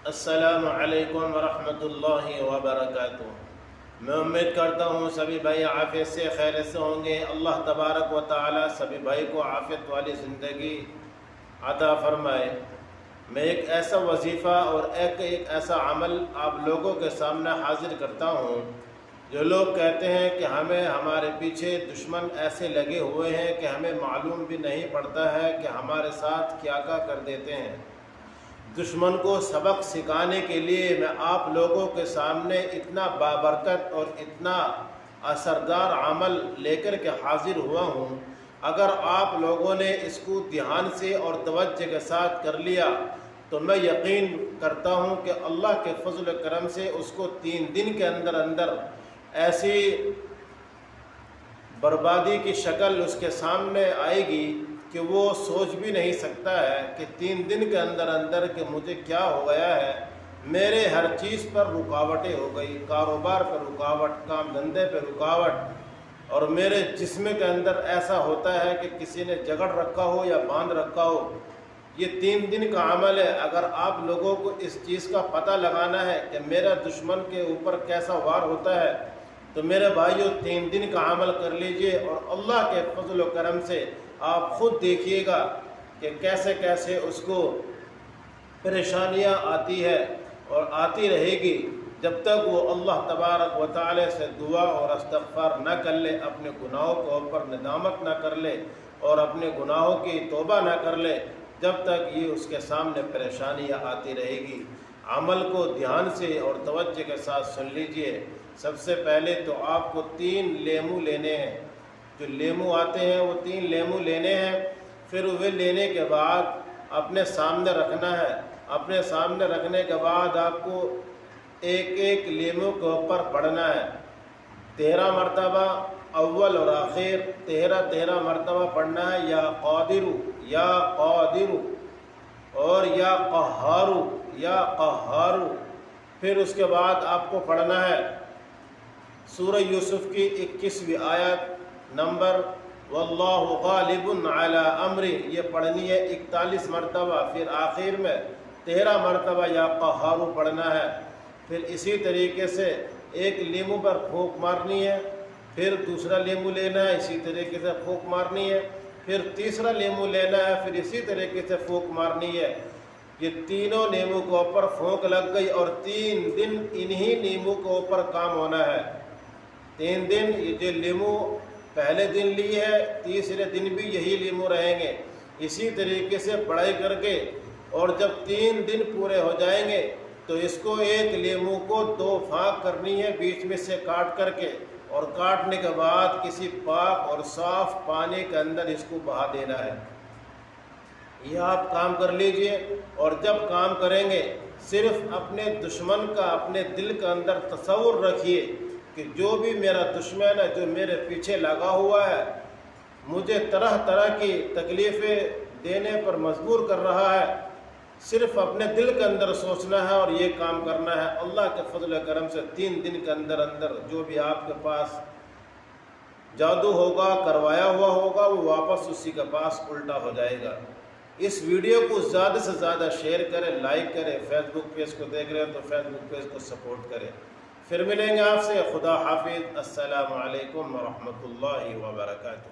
السلام علیکم ورحمۃ اللہ وبرکاتہ۔ میں امید کرتا ہوں سبھی بھائی عافیت سے خیر سے ہوں گے۔ اللہ تبارک و تعالی سبھی بھائی کو عافیت والی زندگی عطا فرمائے۔ میں ایک ایسا وظیفہ اور ایک ایسا عمل آپ لوگوں کے سامنے حاضر کرتا ہوں۔ جو لوگ کہتے ہیں کہ ہمارے پیچھے دشمن ایسے لگے ہوئے ہیں کہ ہمیں معلوم بھی نہیں پڑتا ہے کہ ہمارے ساتھ کیا کر دیتے ہیں۔ دشمن کو سبق سکھانے کے لیے میں آپ لوگوں کے سامنے اتنا بابرکت اور اتنا اثردار عمل لے کر کے حاضر ہوا ہوں۔ اگر آپ لوگوں نے اس کو دھیان سے اور توجہ کے ساتھ کر لیا تو میں یقین کرتا ہوں کہ اللہ کے فضل و کرم سے اس کو 3 دن کے اندر ایسی بربادی کی شکل اس کے سامنے آئے گی کہ وہ سوچ بھی نہیں سکتا ہے کہ 3 دن کے اندر کہ مجھے کیا ہو گیا ہے۔ میرے ہر چیز پر رکاوٹیں ہو گئی، کاروبار پر رکاوٹ، کام دھندے پہ رکاوٹ، اور میرے جسم کے اندر ایسا ہوتا ہے کہ کسی نے جگڑ رکھا ہو یا باندھ رکھا ہو۔ یہ 3 دن کا عمل ہے۔ اگر آپ لوگوں کو اس چیز کا پتہ لگانا ہے کہ میرا دشمن کے اوپر کیسا وار ہوتا ہے تو میرے بھائیوں 3 دن کا عمل کر لیجئے، اور اللہ کے فضل و کرم سے آپ خود دیکھیے گا کہ کیسے کیسے اس کو پریشانیاں آتی ہے اور آتی رہے گی جب تک وہ اللہ تبارک و تعالی سے دعا اور استغفار نہ کر لے، اپنے گناہوں کے اوپر ندامت نہ کر لے اور اپنے گناہوں کی توبہ نہ کر لے، جب تک یہ اس کے سامنے پریشانیاں آتی رہے گی۔ عمل کو دھیان سے اور توجہ کے ساتھ سن لیجئے۔ سب سے پہلے تو آپ کو 3 لیمو لینے ہیں۔ جو لیمو آتے ہیں وہ 3 لیمو لینے ہیں۔ پھر وہ لینے کے بعد اپنے سامنے رکھنا ہے۔ اپنے سامنے رکھنے کے بعد آپ کو ایک لیمو کے اوپر پڑھنا ہے 13 مرتبہ، اول اور آخر 13 مرتبہ پڑھنا ہے، یا قادر یا قادر اور یا قہار یا قہار۔ پھر اس کے بعد آپ کو پڑھنا ہے سورہ یوسف کی 21ویں آیت نمبر واللہ غالب علی امری، یہ پڑھنی ہے 41 مرتبہ۔ پھر آخر میں 13 مرتبہ یا قہار پڑھنا ہے۔ پھر اسی طریقے سے ایک لیمو پر پھونک مارنی ہے، پھر دوسرا لیمو لینا ہے، اسی طریقے سے پھونک مارنی ہے، پھر تیسرا لیمو لینا ہے، پھر اسی طریقے سے پھونک مارنی ہے۔ یہ تینوں لیمو کے اوپر پھونک لگ گئی اور 3 دن انہی لیمو کے اوپر کام ہونا ہے۔ 3 دن یہ جو لیمو پہلے دن لی ہے، تیسرے دن بھی یہی لیمو رہیں گے، اسی طریقے سے پڑھائی کر کے، اور جب 3 دن پورے ہو جائیں گے تو اس کو ایک لیمو کو 2 پھاک کرنی ہے بیچ میں سے کاٹ کر کے، اور کاٹنے کے بعد کسی پاک اور صاف پانی کے اندر اس کو بہا دینا ہے۔ یہ آپ کام کر لیجئے، اور جب کام کریں گے صرف اپنے دشمن کا اپنے دل کے اندر تصور رکھیے کہ جو بھی میرا دشمن ہے، جو میرے پیچھے لگا ہوا ہے، مجھے طرح طرح کی تکلیفیں دینے پر مجبور کر رہا ہے، صرف اپنے دل کے اندر سوچنا ہے اور یہ کام کرنا ہے۔ اللہ کے فضل و کرم سے 3 دن کے اندر جو بھی آپ کے پاس جادو ہوگا، کروایا ہوا ہوگا، وہ واپس اسی کے پاس الٹا ہو جائے گا۔ اس ویڈیو کو زیادہ سے زیادہ شیئر کریں، لائک کریں۔ فیس بک پیج کو دیکھ رہے ہیں تو فیس بک پیج کو سپورٹ کریں۔ پھر ملیں گے آپ سے۔ خدا حافظ۔ السلام علیکم ورحمۃ اللہ وبرکاتہ۔